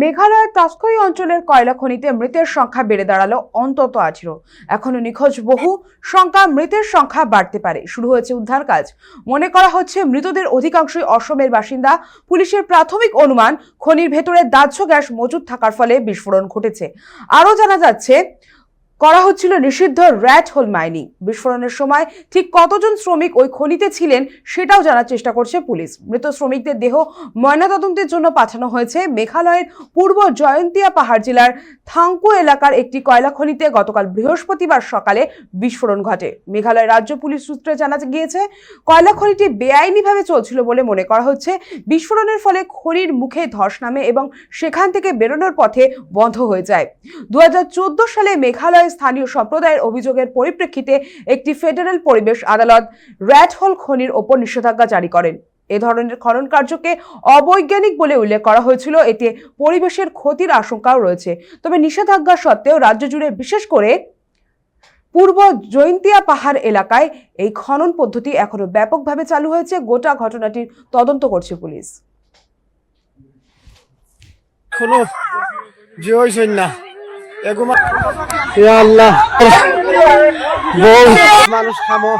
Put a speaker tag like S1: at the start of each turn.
S1: মেঘালয়ের তাসকই অঞ্চলের কয়লা খনিতে মৃতের সংখ্যা বেড়ে দাঁড়ালো অন্তত 18। এখনো নিখোঁজ বহু, সংখ্যা মৃতের সংখ্যা বাড়তে পারে। শুরু হয়েছে উদ্ধার কাজ। মনে করা হচ্ছে মৃতদের অধিকাংশই অসমের বাসিন্দা। পুলিশের প্রাথমিক অনুমান, খনির ভেতরে দাহ্য গ্যাস মজুদ থাকার ফলে বিস্ফোরণ ঘটেছে। আরও জানা যাচ্ছে করা হচ্ছিল নিষিদ্ধ র্যাট হোল মাইনিং। বিস্ফোরণের সময় ঠিক কতজন শ্রমিক ওই খনিতে ছিলেন সেটাও জানার চেষ্টা করছে পুলিশ। মৃত শ্রমিকদের দেহ ময়নাতদন্তের জন্য পাঠানো হয়েছে। মেঘালয়ের পূর্ব জয়ন্তিয়া পাহাড় জেলার থাংকু এলাকার একটি কয়লা খনিতে গতকাল বৃহস্পতিবার সকালে বিস্ফোরণ ঘটে। মেঘালয় রাজ্য পুলিশ সূত্রে জানা গিয়েছে, কয়লা খনিটি বেআইনিভাবে চলছিল বলে মনে করা হচ্ছে। বিস্ফোরণের ফলে খনির মুখে ধস নামে এবং সেখান থেকে বেরোনোর পথে বন্ধ হয়ে যায়। 2014 সালে মেঘালয় স্থানীয় সম্প্রদায়ের অভিযোগের পরিপ্রেক্ষিতে একটি ফেডারেল পরিবেশ আদালত র্যাট হোল খনির ওপর নিষেধাজ্ঞা জারি করেন। এ ধরনের খনন কার্যকে অবৈজ্ঞানিক বলে উল্লেখ করা হয়েছিল। এতে পরিবেশের ক্ষতির আশঙ্কাও রয়েছে। তবে নিষেধাজ্ঞা সত্ত্বেও রাজ্য জুড়ে, বিশেষ করে পূর্ব জয়ন্তিয়া পাহাড় এলাকায় এই খনন পদ্ধতি এখনো ব্যাপকভাবে চালু হয়েছে। গোটা ঘটনাটির তদন্ত করছে পুলিশ।
S2: মানুষ খামো।